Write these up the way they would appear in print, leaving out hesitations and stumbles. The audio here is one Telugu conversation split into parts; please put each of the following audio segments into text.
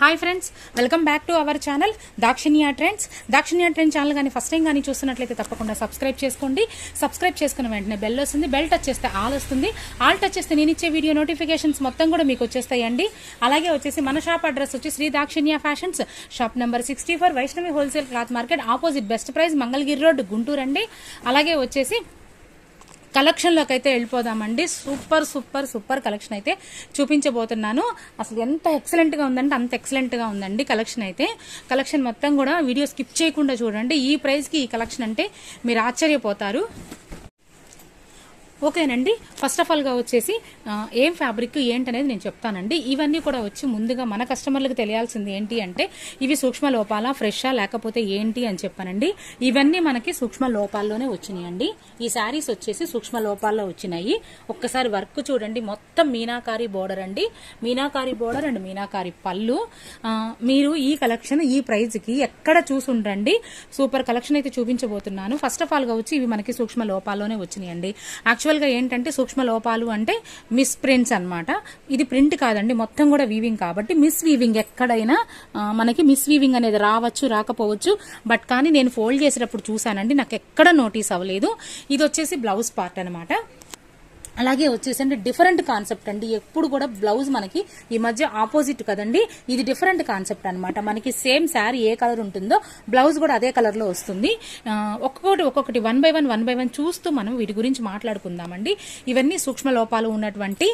Hi friends, welcome back to our channel Dakshinya trends. Dakshinya trend channel కానీ ఫస్ట్ టైం కానీ చూస్తున్నట్లయితే తప్పకుండా సబ్స్క్రైబ్ చేసుకోండి. సబ్స్క్రైబ్ చేసుకున్న వెంటనే బెల్ వస్తుంది. బెల్ టచ్ చేస్తే ఆల్ వస్తుంది. ఆల్ టచ్ చేస్తే నేను ఇచ్చే వీడియో నోటిఫికేషన్స్ మొత్తం కూడా మీకు వచ్చేస్తాయండి. అలాగే వచ్చేసి మన షాప్ అడ్రస్ వచ్చి Sri Dakshinya fashions, shop number 64, Vaishnavi wholesale cloth market, opposite best price, Mangalagiri road, Guntur అండి. అలాగే వచ్చేసి కలెక్షన్లోకి అయితే వెళ్ళిపోదామండి. సూపర్ సూపర్ సూపర్ కలెక్షన్ అయితే చూపించబోతున్నాను. అసలు ఎంత ఎక్సలెంట్గా ఉందంటే అంత ఎక్సలెంట్గా ఉందండి కలెక్షన్ అయితే. కలెక్షన్ మొత్తం కూడా వీడియో స్కిప్ చేయకుండా చూడండి. ఈ ప్రైస్కి ఈ కలెక్షన్ అంటే మీరు ఆశ్చర్యపోతారు. ఓకేనండి, ఫస్ట్ ఆఫ్ ఆల్గా వచ్చేసి ఏం ఫ్యాబ్రిక్ ఏంటనేది నేను చెప్తానండి. ఇవన్నీ కూడా వచ్చి ముందుగా మన కస్టమర్లకు తెలియాల్సింది ఏంటి అంటే ఇవి సూక్ష్మ లోపాలా, ఫ్రెషా, లేకపోతే ఏంటి అని చెప్పానండి. ఇవన్నీ మనకి సూక్ష్మ లోపాల్లోనే వచ్చినాయండి. ఈ శారీస్ వచ్చేసి సూక్ష్మ లోపాల్లో వచ్చినాయి. ఒక్కసారి వర్క్ చూడండి, మొత్తం మీనాకారి బోర్డర్ అండి. మీనాకారి బోర్డర్ అండ్ మీనాకారి పళ్ళు. మీరు ఈ కలెక్షన్ ఈ ప్రైజ్కి ఎక్కడ చూసుండండి. సూపర్ కలెక్షన్ అయితే చూపించబోతున్నాను. ఫస్ట్ ఆఫ్ ఆల్గా వచ్చి ఇవి మనకి సూక్ష్మ లోపాల్లోనే వచ్చినాయండి. యాక్చువల్గా ఏంటంటే సూక్ష్మ లోపాలు అంటే మిస్ ప్రింట్స్ అన్నమాట. ఇది ప్రింట్ కాదండి, మొత్తం కూడా వీవింగ్ కాబట్టి మిస్ వీవింగ్ ఎక్కడైనా మనకి మిస్ వీవింగ్ అనేది రావచ్చు, రాకపోవచ్చు. బట్ కానీ నేను ఫోల్డ్ చేసేటప్పుడు చూసానండి, నాకు ఎక్కడ నోటీస్ అవ్వలేదు. ఇది వచ్చేసి బ్లౌజ్ పార్ట్ అనమాట. అలాగే వచ్చేసి అంటే డిఫరెంట్ కాన్సెప్ట్ అండి. ఎప్పుడు కూడా బ్లౌజ్ మనకి ఈ మధ్య ఆపోజిట్ కదండి, ఇది డిఫరెంట్ కాన్సెప్ట్ అనమాట. మనకి సేమ్ శారీ ఏ కలర్ ఉంటుందో బ్లౌజ్ కూడా అదే కలర్ లో వస్తుంది. ఒక్కొక్కటి వన్ బై వన్ చూస్తూ మనం వీటి గురించి మాట్లాడుకుందామండి. ఇవన్నీ సూక్ష్మ లోపాలు ఉన్నటువంటి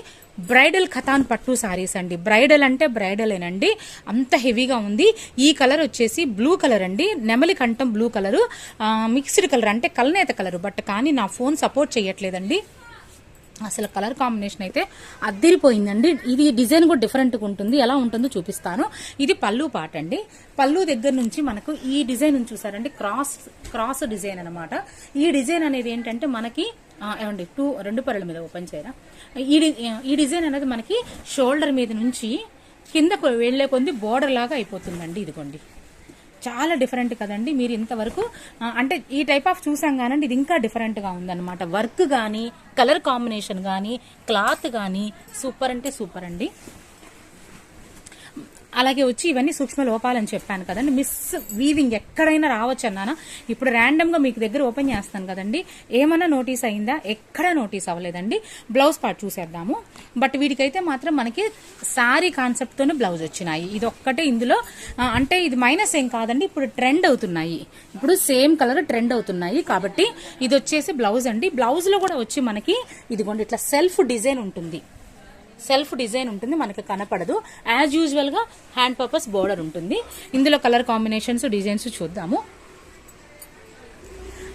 బ్రైడల్ ఖతాన్ పట్టు సారీస్ అండి. బ్రైడల్ అంటే బ్రైడలేనండి, అంత హెవీగా ఉంది. ఈ కలర్ వచ్చేసి బ్లూ కలర్ అండి, నెమలి కంఠం బ్లూ కలరు, మిక్స్డ్ కలర్ అంటే కల్నేత కలర్. బట్ కానీ నా ఫోన్ సపోర్ట్ చేయట్లేదండి. అసలు కలర్ కాంబినేషన్ అయితే అద్దిరిపోయిందండి. ఇది డిజైన్ కూడా డిఫరెంట్గా ఉంటుంది. ఎలా ఉంటుందో చూపిస్తాను. ఇది పళ్ళు పాట అండి. పళ్ళు దగ్గర నుంచి మనకు ఈ డిజైన్ చూసారండి, క్రాస్ డిజైన్ అనమాట. ఈ డిజైన్ అనేది ఏంటంటే మనకి ఏమండి రెండు పరల మీద ఓపెన్ చేయరా, ఈ డిజైన్ అనేది మనకి షోల్డర్ మీద నుంచి కిందకు వెళ్లే కొంది బోర్డర్ లాగా అయిపోతుందండి. ఇదిగోండి, చాలా డిఫరెంట్ కదండి. మీరు ఇంతవరకు అంటే ఈ టైప్ ఆఫ్ చూసాం కానండి, ఇది ఇంకా డిఫరెంట్గా ఉందన్నమాట. వర్క్ కానీ, కలర్ కాంబినేషన్ కానీ, క్లాత్ కానీ సూపర్ అంటే సూపర్ అండి. అలాగే వచ్చి ఇవన్నీ సూక్ష్మ లోపాలని చెప్పాను కదండి. మిస్ వీవింగ్ ఎక్కడైనా రావచ్చు అన్నానా. ఇప్పుడు ర్యాండమ్గా మీకు దగ్గర ఓపెన్ చేస్తాను కదండి, ఏమన్నా నోటీస్ అయిందా? ఎక్కడా నోటీస్ అవ్వలేదండి. బ్లౌజ్ పార్ట్ చూసేద్దాము. బట్ వీటికైతే మాత్రం మనకి సారీ కాన్సెప్ట్తోనే బ్లౌజ్ వచ్చినాయి. ఇది ఒక్కటే ఇందులో అంటే ఇది మైనస్ ఏం కాదండి. ఇప్పుడు ట్రెండ్ అవుతున్నాయి, ఇప్పుడు సేమ్ కలర్ ట్రెండ్ అవుతున్నాయి కాబట్టి ఇది వచ్చేసి బ్లౌజ్ అండి. బ్లౌజ్ లో కూడా వచ్చి మనకి ఇదిగోండి ఇట్లా సెల్ఫ్ డిజైన్ ఉంటుంది. సెల్ఫ్ డిజైన్ ఉంటుంది, మనకి కనపడదు. యాజ్ యూజువల్ గా హ్యాండ్ పర్పస్ బోర్డర్ ఉంటుంది. ఇందులో కలర్ కాంబినేషన్స్, డిజైన్స్ చూద్దాము.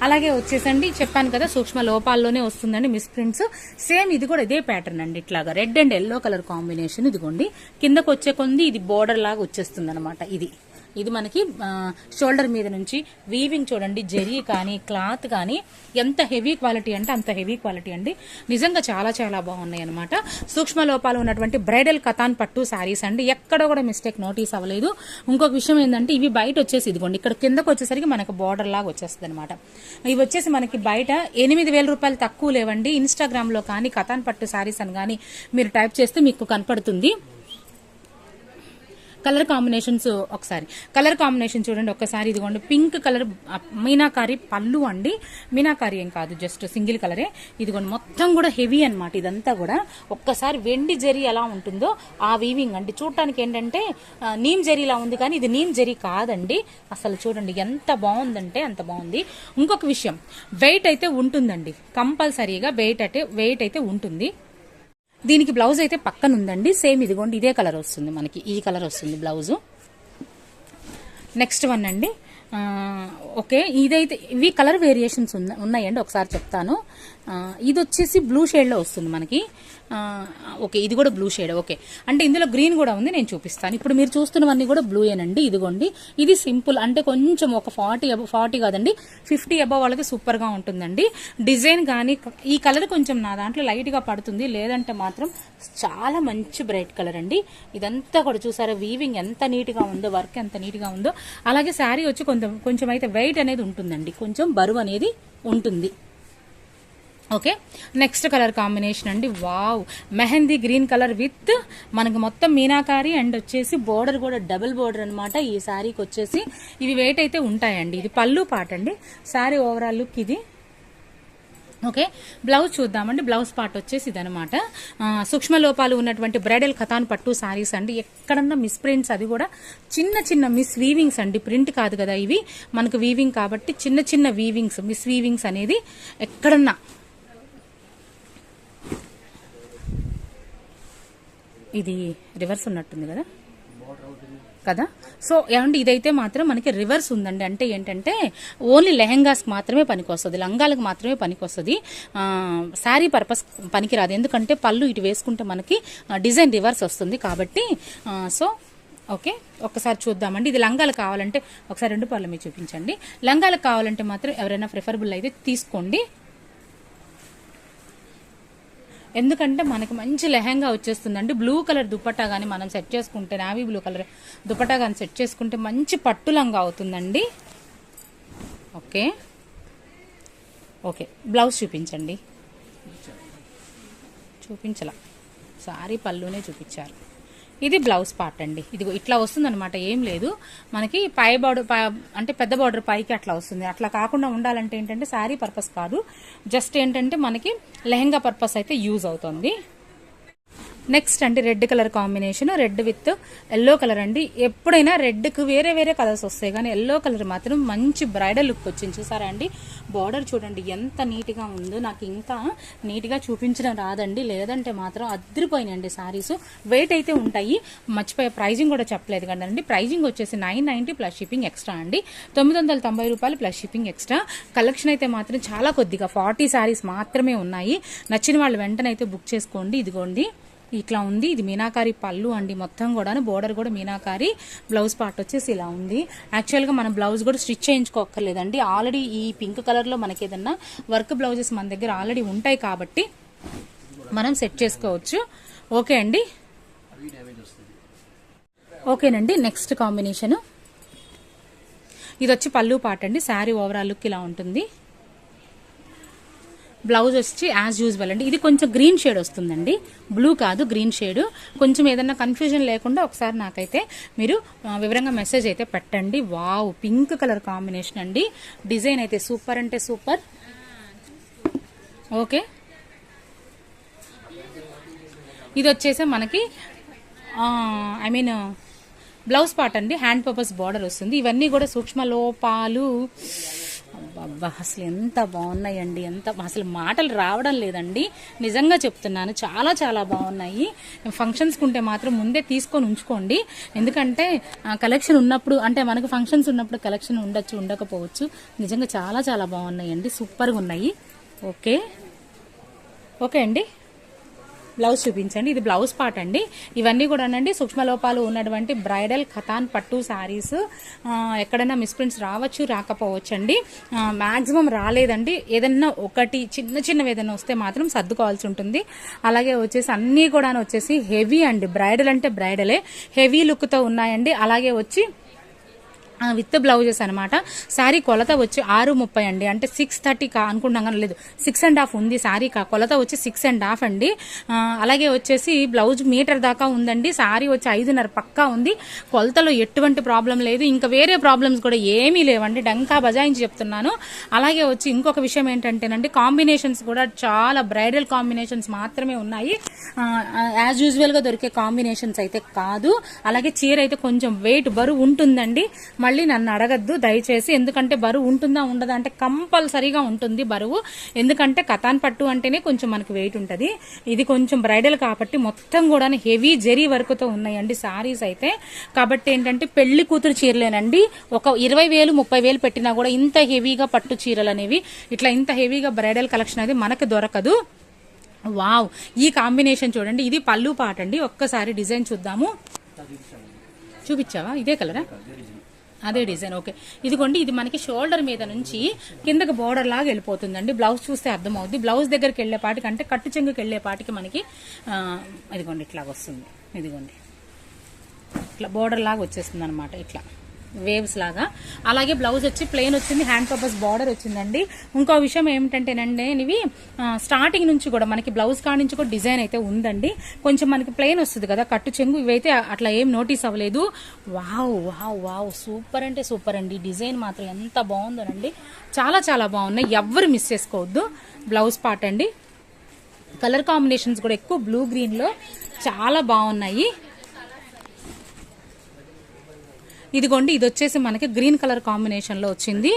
అలాగే వచ్చేసండి చెప్పాను కదా సూక్ష్మ లోపాల్లోనే వస్తుందండి మిస్ ప్రింట్స్. సేమ్ ఇది కూడా ఇదే ప్యాటర్న్ అండి. ఇట్లాగా red and yellow colour combination. ఇదిగోండి కిందకు వచ్చే కొంది ఇది బోర్డర్ లాగా వచ్చేస్తుంది అనమాట. ఇది మనకి షోల్డర్ మీద నుంచి వీవింగ్ చూడండి, జరీ కానీ క్లాత్ కానీ ఎంత హెవీ క్వాలిటీ అంటే అంత హెవీ క్వాలిటీ అండి. నిజంగా చాలా చాలా బాగున్నాయి అనమాట. సూక్ష్మ లోపాలు ఉన్నటువంటి బ్రైడల్ కథాన్ పట్టు శారీస్ అండి. ఎక్కడ కూడా మిస్టేక్ నోటీస్ అవ్వలేదు. ఇంకొక విషయం ఏంటంటే ఇవి బయట వచ్చేసి ఇదిగోండి ఇక్కడ కిందకు వచ్చేసరికి మనకు బోర్డర్ లాగా వచ్చేస్తుంది అనమాట. ఇవి వచ్చేసి మనకి బయట 8,000 రూపాయలు తక్కువ లేవండి. ఇన్స్టాగ్రామ్ లో కానీ కథాన్ పట్టు శారీస్ అని కానీ మీరు టైప్ చేస్తే మీకు కనపడుతుంది. కలర్ కాంబినేషన్స్ ఒకసారి కలర్ కాంబినేషన్ చూడండి ఒక్కసారి. ఇదిగోండి పింక్ కలర్ మీనాకారి పళ్ళు అండి. మీనాకారి ఏం కాదు, జస్ట్ సింగిల్ కలరే. ఇదిగోండి మొత్తం కూడా హెవీ అనమాట. ఇదంతా కూడా ఒక్కసారి వెండి జరీ ఎలా ఉంటుందో ఆ వీవింగ్ అండి. చూడటానికి ఏంటంటే నీమ్ జరీలా ఉంది కానీ ఇది నీమ్ జరీ కాదండి. అసలు చూడండి ఎంత బాగుందంటే అంత బాగుంది. ఇంకొక విషయం, వెయిట్ అయితే ఉంటుందండి, కంపల్సరీగా వెయిట్ అయితే ఉంటుంది. దీనికి బ్లౌజ్ అయితే పక్కన ఉందండి. సేమ్ ఇదిగోండి ఇదే కలర్ వస్తుంది మనకి, ఈ కలర్ వస్తుంది బ్లౌజు. నెక్స్ట్ వన్ అండి. ఓకే, ఇదైతే ఇవి కలర్ వేరియేషన్స్ ఉన్నాయండి, ఒకసారి చెప్తాను. ఇది వచ్చేసి బ్లూ షేడ్లో వస్తుంది మనకి. ఓకే, ఇది కూడా బ్లూ షేడ్. ఓకే, అంటే ఇందులో గ్రీన్ కూడా ఉంది, నేను చూపిస్తాను. ఇప్పుడు మీరు చూస్తున్నవన్నీ కూడా బ్లూ ఏనండి. ఇదిగోండి ఇది సింపుల్ అంటే కొంచెం ఒక 40 కాదండి 50 అబవ్ వాళ్ళకి సూపర్ గా ఉంటుందండి. డిజైన్ కానీ ఈ కలర్ కొంచెం నా దాంట్లో లైట్ గా పడుతుంది, లేదంటే మాత్రం చాలా మంచి బ్రైట్ కలర్ అండి. ఇదంతా కూడా చూసారా, వీవింగ్ ఎంత నీట్ గా ఉందో, వర్క్ ఎంత నీట్ గా ఉందో. అలాగే శారీ వచ్చి కొంచెం అయితే వెయిట్ అనేది ఉంటుందండి, కొంచెం బరువు అనేది ఉంటుంది. ఓకే, నెక్స్ట్ కలర్ కాంబినేషన్ అండి. Wow, mehndi green colour with మనకు మొత్తం మీనాకారి అండ్ వచ్చేసి బోర్డర్ కూడా డబుల్ బోర్డర్ అనమాట. ఈ శారీకి వచ్చేసి ఇవి వెయిట్ అయితే ఉంటాయండి. ఇది పళ్ళు పార్ట్ అండి, శారీ ఓవరాల్ లుక్ ఇది. ఓకే, బ్లౌజ్ చూద్దామండి. బ్లౌజ్ పార్ట్ వచ్చేసి ఇదనమాట. సూక్ష్మ లోపాలు ఉన్నటువంటి బ్రైడల్ ఖతాన్ పట్టు సారీస్ అండి. ఎక్కడన్నా మిస్ ప్రింట్స్, అది కూడా చిన్న చిన్న మిస్ వీవింగ్స్ అండి, ప్రింట్ కాదు కదా ఇవి మనకు, వీవింగ్ కాబట్టి చిన్న చిన్న వీవింగ్స్, మిస్ వీవింగ్స్ అనేది ఎక్కడన్నా. ఇది రివర్స్ ఉన్నట్టుంది కదా కదా. సో ఏమంటే ఇదైతే మాత్రం మనకి రివర్స్ ఉందండి. అంటే ఏంటంటే ఓన్లీ లెహెంగాస్కి మాత్రమే పనికొస్తుంది, లంగాలకు మాత్రమే పనికొస్తుంది, శారీ పర్పస్ పనికిరాదు. ఎందుకంటే పళ్ళు ఇటు వేసుకుంటే మనకి డిజైన్ రివర్స్ వస్తుంది కాబట్టి. సో ఓకే, ఒక్కసారి చూద్దామండి. ఇది లంగాలు కావాలంటే ఒకసారి 2 పళ్ళు మీరు చూపించండి. లంగాలకు కావాలంటే మాత్రం ఎవరైనా ప్రిఫరబుల్ అయితే తీసుకోండి. ఎందుకంటే మనకి మంచి లెహంగా వచ్చేస్తుందండి. బ్లూ కలర్ దుపట్టా కానీ మనం సెట్ చేసుకుంటే, నావీ బ్లూ కలర్ దుపట్టా కానీ సెట్ చేసుకుంటే మంచి పట్టు లంగా అవుతుందండి. ఓకే ఓకే, బ్లౌజ్ చూపించండి. చూపించలా, సారీ పళ్ళునే చూపించారు. ఇది బ్లౌజ్ పార్ట్ అండి. ఇది ఇట్లా వస్తుంది అనమాట. ఏం లేదు మనకి పై బార్డర్, అంటే పెద్ద బార్డర్ పైకి అట్లా వస్తుంది. అట్లా కాకుండా ఉండాలంటే ఏంటంటే శారీ పర్పస్ కాదు, జస్ట్ ఏంటంటే మనకి లెహంగా పర్పస్ అయితే యూజ్ అవుతుంది. నెక్స్ట్ అండి red colour combination, red with yellow colour అండి. ఎప్పుడైనా రెడ్కి వేరే వేరే కలర్స్ వస్తాయి కానీ ఎల్లో కలర్ మాత్రం మంచి బ్రైడల్ లుక్ వచ్చింది. చూసారా అండి, బార్డర్ చూడండి ఎంత నీట్గా ఉందో. నాకు ఇంకా నీట్గా చూపించడం రాదండి, లేదంటే మాత్రం అదిరిపోయినాయండి సారీస్. వెయిట్ అయితే ఉంటాయి, మర్చిపోయే ప్రైజింగ్ కూడా చెప్పలేదు కదండి. ప్రైజింగ్ వచ్చేసి 990 ప్లస్ షిప్పింగ్ ఎక్స్ట్రా అండి, 990 రూపాయలు ప్లస్ షిప్పింగ్ ఎక్స్ట్రా. కలెక్షన్ అయితే మాత్రం చాలా కొద్దిగా 40 సారీస్ మాత్రమే ఉన్నాయి. నచ్చిన వాళ్ళు వెంటనే అయితే బుక్ చేసుకోండి. ఇదిగోండి ఇట్లా ఉంది. ఇది మీనాకారి పళ్ళు అండి, మొత్తం కూడా బోర్డర్ కూడా మీనాకారి. బ్లౌజ్ పార్ట్ వచ్చేసి ఇలా ఉంది. యాక్చువల్గా మనం బ్లౌజ్ కూడా స్టిచ్ చేయించుకోక్కర్లేదండి. ఆల్రెడీ ఈ పింక్ కలర్లో మనకి ఏదన్నా వర్క్ బ్లౌజెస్ మన దగ్గర ఆల్రెడీ ఉంటాయి కాబట్టి మనం సెట్ చేసుకోవచ్చు. ఓకే అండి, ఓకేనండి. నెక్స్ట్ కాంబినేషన్ ఇది వచ్చి పళ్ళు పార్ట్ అండి. శారీ ఓవరాల్ లుక్ ఇలా ఉంటుంది. బ్లౌజ్ వచ్చి యాజ్ యూజువల్ అండి. ఇది కొంచెం గ్రీన్ షేడ్ వస్తుందండి, బ్లూ కాదు గ్రీన్ షేడ్. కొంచెం ఏదన్నా కన్ఫ్యూజన్ లేకుండా ఒకసారి నాకైతే మీరు వివరంగా మెసేజ్ అయితే పెట్టండి. వావ్, పింక్ కలర్ కాంబినేషన్ అండి. డిజైన్ అయితే సూపర్ అంటే సూపర్. ఓకే, ఇది వచ్చేసి మనకి బ్లౌజ్ పార్ట్ అండి. హ్యాండ్ పర్పస్ బార్డర్ వస్తుంది. ఇవన్నీ కూడా సూక్ష్మ లోపాలు. అబ్బా, అసలు ఎంత బాగున్నాయండి, ఎంత అసలు మాటలు రావడం లేదండి, నిజంగా చెప్తున్నాను. చాలా చాలా బాగున్నాయి. ఫంక్షన్స్కి ఉంటే మాత్రం ముందే తీసుకొని ఉంచుకోండి. ఎందుకంటే కలెక్షన్ ఉన్నప్పుడు, అంటే మనకు ఫంక్షన్స్ ఉన్నప్పుడు కలెక్షన్ ఉండొచ్చు, ఉండకపోవచ్చు. నిజంగా చాలా చాలా బాగున్నాయండి, సూపర్గా ఉన్నాయి. ఓకే ఓకే అండి, బ్లౌజ్ చూపించండి. ఇది బ్లౌజ్ పార్ట్ అండి. ఇవన్నీ కూడా అండి సూక్ష్మలోపాలు ఉన్నటువంటి బ్రైడల్ ఖతాన్ పట్టు శారీస్. ఎక్కడైనా మిస్ప్రింట్స్ రావచ్చు, రాకపోవచ్చు అండి. మ్యాక్సిమం రాలేదండి. ఏదన్నా ఒకటి చిన్న చిన్నవి ఏదైనా వస్తే మాత్రం సర్దుకోవాల్సి ఉంటుంది. అలాగే వచ్చేసి అన్నీ కూడా వచ్చేసి హెవీ అండి. బ్రైడల్ అంటే బ్రైడలే, హెవీ లుక్తో ఉన్నాయండి. అలాగే వచ్చి విత్ బ్లౌజెస్ అనమాట. శారీ కొలత వచ్చి 6:30 అండి, అంటే 6:30 అనుకుంటున్నాం కానీ లేదు, 6.5 ఉంది శారీ. కొలత వచ్చి 6.5 అండి. అలాగే వచ్చేసి బ్లౌజ్ మీటర్ దాకా ఉందండి. శారీ వచ్చి 5.5 పక్కా ఉంది. కొలతలో ఎటువంటి ప్రాబ్లం లేదు, ఇంకా వేరే ప్రాబ్లమ్స్ కూడా ఏమీ లేవండి. డంకా బజాయించి చెప్తున్నాను. అలాగే వచ్చి ఇంకొక విషయం ఏంటంటేనండి, కాంబినేషన్స్ కూడా చాలా బ్రైడల్ కాంబినేషన్స్ మాత్రమే ఉన్నాయి, యాజ్ యూజువల్ గా దొరికే కాంబినేషన్స్ అయితే కాదు. అలాగే చీర అయితే కొంచెం వెయిట్ బరువు ఉంటుందండి. మళ్ళీ నన్ను అడగద్దు దయచేసి, ఎందుకంటే బరువు ఉంటుందా ఉండదా అంటే కంపల్సరీగా ఉంటుంది బరువు. ఎందుకంటే కతాన్ పట్టు అంటేనే కొంచెం మనకి వెయిట్ ఉంటుంది. ఇది కొంచెం బ్రైడల్ కాబట్టి మొత్తం కూడా హెవీ జరీ వర్క్తో ఉన్నాయండి సారీస్ అయితే. కాబట్టి ఏంటంటే పెళ్లి కూతురు చీరలేనండి, ఒక 20,000 30,000 పెట్టినా కూడా ఇంత హెవీగా పట్టు చీరలు అనేవి, ఇట్లా ఇంత హెవీగా బ్రైడల్ కలెక్షన్ అనేది మనకు దొరకదు. వావ్, ఈ కాంబినేషన్ చూడండి. ఇది పళ్ళు పాట అండి. ఒక్కసారి డిజైన్ చూద్దాము. చూపించావా? ఇదే కలరా? అదే డిజైన్. ఓకే, ఇదిగోండి. ఇది మనకి షోల్డర్ మీద నుంచి కిందకి బోర్డర్ లాగా వెళ్ళిపోతుందండి. బ్లౌజ్ చూస్తే అర్థమవుద్ది. బ్లౌజ్ దగ్గరికి వెళ్లేపాటికి, అంటే కట్టు చెంగుకి వెళ్లేపాటికి మనకి ఇదిగోండి ఇట్లాగ వస్తుంది. ఇదిగోండి ఇట్లా బోర్డర్ లాగా వచ్చేస్తుంది అనమాట. ఇట్లా వేవ్స్ లాగా. అలాగే బ్లౌజ్ వచ్చి ప్లెయిన్ వచ్చింది, హ్యాండ్ పర్పస్ బార్డర్ వచ్చిందండి. ఇంకో విషయం ఏమిటంటేనండి, ఇవి స్టార్టింగ్ నుంచి కూడా మనకి బ్లౌజ్ కాడ నుంచి కూడా డిజైన్ అయితే ఉందండి. కొంచెం మనకి ప్లెయిన్ వస్తుంది కదా కట్టు చెంగు, ఇవైతే అట్లా ఏం నోటీస్ అవ్వలేదు. వావ్ వావ్ వావ్, సూపర్ అంటే సూపర్ అండి. డిజైన్ మాత్రం ఎంత బాగుందోనండి, చాలా చాలా బాగున్నాయి. ఎవ్వరు మిస్ చేసుకోవద్దు. బ్లౌజ్ పార్ట్ అండి. కలర్ కాంబినేషన్స్ కూడా ఎక్కువ బ్లూ గ్రీన్ లో చాలా బాగున్నాయి. ఇదిగోండి, ఇది వచ్చేసి మనకి గ్రీన్ కలర్ కాంబినేషన్ లో వచ్చింది.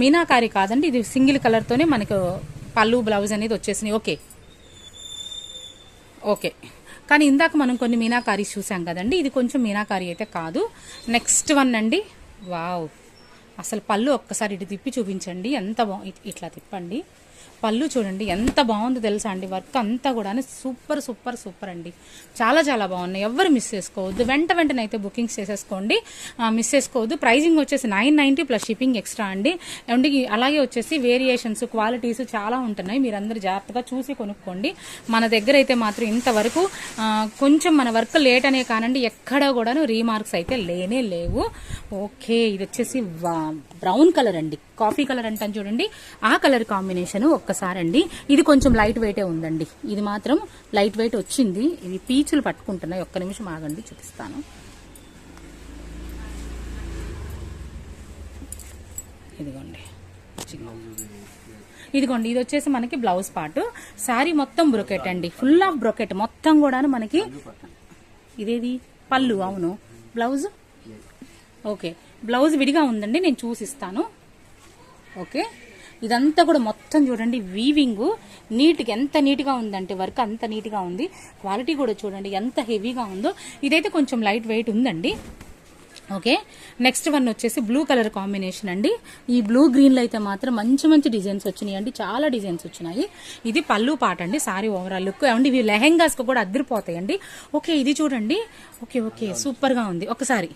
మీనాకారి కాదండి, ఇది సింగిల్ కలర్ తోనే మనకు పళ్ళు బ్లౌజ్ అనేది వచ్చేసింది. ఓకే ఓకే, కానీ ఇందాక మనం కొన్ని మీనాకారి చూసాం కదండి, ఇది కొంచెం మీనాకారి అయితే కాదు. నెక్స్ట్ వన్ అండి. వావ్, అసలు పళ్ళు ఒక్కసారి ఇటు తిప్పి చూపించండి, ఎంత ఇట్లా తిప్పండి. పళ్ళు చూడండి ఎంత బాగుందో తెలుసా అండి. వర్క్ అంతా కూడా సూపర్ సూపర్ సూపర్ అండి, చాలా చాలా బాగున్నాయి. ఎవరు మిస్ చేసుకోవద్దు, వెంటనే అయితే బుకింగ్స్ చేసేసుకోండి, మిస్ చేసుకోవద్దు. ప్రైజింగ్ వచ్చేసి 990 ప్లస్ షిప్పింగ్ ఎక్స్ట్రా అండి. అండ్ అలాగే వచ్చేసి వేరియేషన్స్, క్వాలిటీస్ చాలా ఉంటున్నాయి, మీరందరూ జాగ్రత్తగా చూసి కొనుక్కోండి. మన దగ్గర అయితే మాత్రం ఇంతవరకు కొంచెం మన వర్క్ లేట్ అనే కానండి, ఎక్కడ కూడా రీమార్క్స్ అయితే లేనే లేవు. ఓకే, ఇది వచ్చేసి బ్రౌన్ కలర్ అండి, కాఫీ కలర్ అంటాను చూడండి, ఆ కలర్ కాంబినేషన్ ఒక్కసారి అండి. ఇది కొంచెం లైట్ వెయిటే ఉందండి, ఇది మాత్రం లైట్ వెయిట్ వచ్చింది. ఇవి పీచులు పట్టుకుంటున్నాయి, ఒక్క నిమిషం ఆగండి చూపిస్తాను. ఇదిగోండి ఇదిగోండి, ఇది వచ్చేసి మనకి బ్లౌజ్ పార్ట్. శారీ మొత్తం బ్రొకెట్ అండి, ఫుల్ ఆఫ్ బ్రొకెట్ మొత్తం కూడా మనకి. ఇదేది పళ్ళు, అవును. బ్లౌజ్ ఓకే, బ్లౌజ్ విడిగా ఉందండి, నేను చూసిస్తాను. ఓకే, ఇదంతా కూడా మొత్తం చూడండి, వీవింగ్ నీట్గా ఎంత నీట్గా ఉందంటే వర్క్ అంత నీట్గా ఉంది. క్వాలిటీ కూడా చూడండి ఎంత హెవీగా ఉందో. ఇదైతే కొంచెం లైట్ వెయిట్ ఉందండి. ఓకే, నెక్స్ట్ వన్ వచ్చేసి బ్లూ కలర్ కాంబినేషన్ అండి. ఈ బ్లూ గ్రీన్లో అయితే మాత్రం మంచి మంచి డిజైన్స్ వచ్చినాయి అండి, చాలా డిజైన్స్ వచ్చినాయి. ఇది పళ్ళు పాట అండి, సారీ ఓవరాల్ లుక్ అండి. ఇవి లెహెంగాస్కి కూడా అద్దరిపోతాయండి. ఓకే, ఇది చూడండి, ఓకే ఓకే సూపర్గా ఉంది. ఒకసారి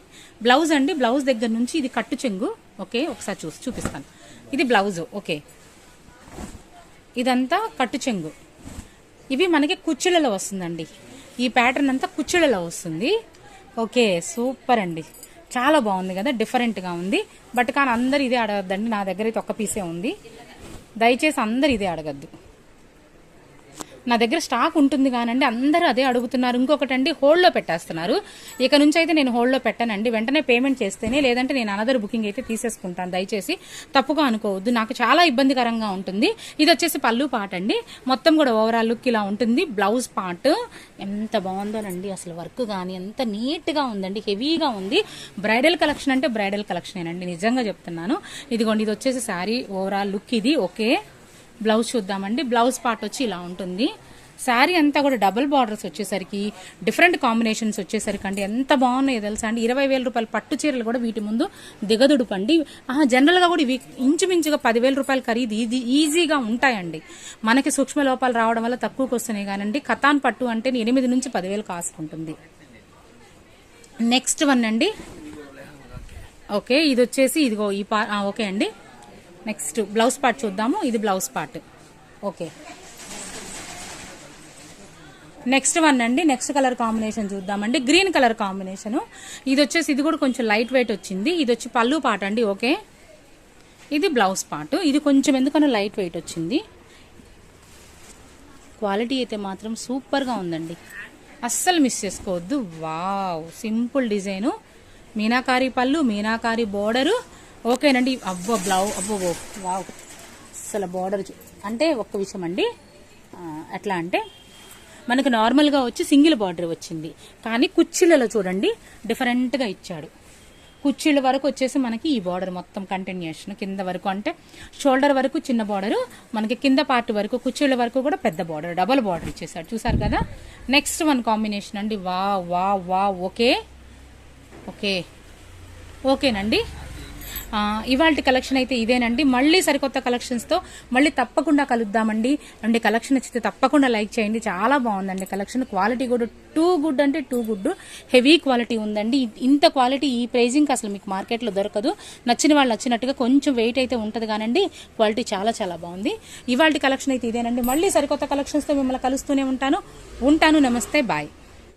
బ్లౌజ్ అండి, బ్లౌజ్ దగ్గర నుంచి ఇది కట్టు చెంగు. ఓకే, ఒకసారి చూపిస్తాను. ఇది బ్లౌజ్. ఓకే, ఇదంతా కట్టు చెంగు. ఇవి మనకి కుచ్చులలో వస్తుందండి, ఈ ప్యాటర్న్ అంతా కుచ్చులలో వస్తుంది. ఓకే, సూపర్ అండి, చాలా బాగుంది కదా, డిఫరెంట్గా ఉంది. బట్ కానీ అందరు ఇదే అడగద్దండి, నా దగ్గర అయితే ఒక్క పీసే ఉంది. దయచేసి అందరు ఇదే అడగద్దు, నా దగ్గర స్టాక్ ఉంటుంది కానండి, అందరూ అదే అడుగుతున్నారు. ఇంకొకటి అండి, హోల్డ్లో పెట్టేస్తున్నారు. ఇక నుంచి అయితే నేను హోల్డ్లో పెట్టానండి, వెంటనే పేమెంట్ చేస్తేనే, లేదంటే నేను అనదర్ బుకింగ్ అయితే తీసేసుకుంటాను. దయచేసి తప్పుగా అనుకోవద్దు, నాకు చాలా ఇబ్బందికరంగా ఉంటుంది. ఇది వచ్చేసి పళ్ళు పార్ట్ అండి, మొత్తం కూడా ఓవరాల్ లుక్ ఇలా ఉంటుంది. బ్లౌజ్ పార్ట్ ఎంత బాగుందోనండి, అసలు వర్క్ కానీ ఎంత నీట్గా ఉందండి, హెవీగా ఉంది. బ్రైడల్ కలెక్షన్ అంటే బ్రైడల్ కలెక్షనేనండి, నిజంగా చెప్తున్నాను. ఇదిగోండి, ఇది వచ్చేసి శారీ ఓవరాల్ లుక్ ఇది. ఓకే, బ్లౌజ్ చూద్దామండి. బ్లౌజ్ పార్ట్ వచ్చి ఇలా ఉంటుంది. శారీ అంతా కూడా డబుల్ బార్డర్స్ వచ్చేసరికి, డిఫరెంట్ కాంబినేషన్స్ వచ్చేసరికి అండి ఎంత బాగున్నాయో తెలుసా అండి. 20,000 రూపాయల పట్టు చీరలు కూడా వీటి ముందు దిగదుడుపండి. జనరల్గా కూడా ఇవి ఇంచుమించుగా 10,000 రూపాయల ఖరీదు ఈజీగా ఉంటాయండి. మనకి సూక్ష్మ లోపాలు రావడం వల్ల తక్కువకి వస్తున్నాయి కానండి. కతాన్ పట్టు అంటే 8 నుంచి 10,000 కాస్ట్ ఉంటుంది. నెక్స్ట్ వన్ అండి. ఓకే, ఇది వచ్చేసి ఇదిగో ఈ ఓకే అండి. నెక్స్ట్ బ్లౌజ్ పార్ట్ చూద్దాము. ఇది blouse part. Okay, next one అండి. నెక్స్ట్ కలర్ కాంబినేషన్ చూద్దామండి, గ్రీన్ కలర్ కాంబినేషన్. ఇది వచ్చేసి ఇది కూడా కొంచెం లైట్ వెయిట్ వచ్చింది. ఇది వచ్చి పళ్ళు పార్ట్ అండి. ఓకే, ఇది బ్లౌజ్ పార్ట్. ఇది కొంచెం ఎందుకనో లైట్ వెయిట్ వచ్చింది. క్వాలిటీ అయితే మాత్రం సూపర్గా ఉందండి, అస్సలు మిస్ చేసుకోవద్దు. వావ్, సింపుల్ డిజైను, మీనాకారి పళ్ళు, మీనాకారి బోర్డరు. ఓకేనండి. అబ్బో అబ్బో వావ్, అసలు బోర్డర్ అంటే ఒక్క విషయం అండి, ఎట్లా అంటే మనకు నార్మల్గా వచ్చి సింగిల్ బార్డర్ వచ్చింది, కానీ కుర్చీలలో చూడండి డిఫరెంట్గా ఇచ్చాడు. కుర్చీల వరకు వచ్చేసి మనకి ఈ బార్డర్ మొత్తం కంటిన్యూషన్, కింద వరకు అంటే షోల్డర్ వరకు చిన్న బార్డరు, మనకి కింద పార్ట్ వరకు కుర్చీల వరకు కూడా పెద్ద బార్డర్, డబల్ బార్డర్ ఇచ్చేసాడు. చూసారు కదా. నెక్స్ట్ వన్ కాంబినేషన్ అండి. వా వా వా ఓకే ఓకే ఓకేనండి. ఇవాళ కలెక్షన్ అయితే ఇదేనండి. మళ్ళీ సరికొత్త కలెక్షన్స్తో మళ్ళీ తప్పకుండా కలుద్దామండి. అండి కలెక్షన్ నచ్చితే తప్పకుండా లైక్ చేయండి, చాలా బాగుందండి కలెక్షన్. క్వాలిటీ కూడా టూ గుడ్ అంటే టూ గుడ్, హెవీ క్వాలిటీ ఉందండి. ఇంత క్వాలిటీ ఈ ప్రైజింగ్కి అసలు మీకు మార్కెట్లో దొరకదు. నచ్చిన వాళ్ళు నచ్చినట్టుగా కొంచెం వెయిట్ అయితే ఉంటుంది కానండి, క్వాలిటీ చాలా చాలా బాగుంది. ఇవాళ కలెక్షన్ అయితే ఇదేనండి. మళ్ళీ సరికొత్త కలెక్షన్స్తో మిమ్మల్ని కలుస్తూనే ఉంటాను. నమస్తే, బాయ్.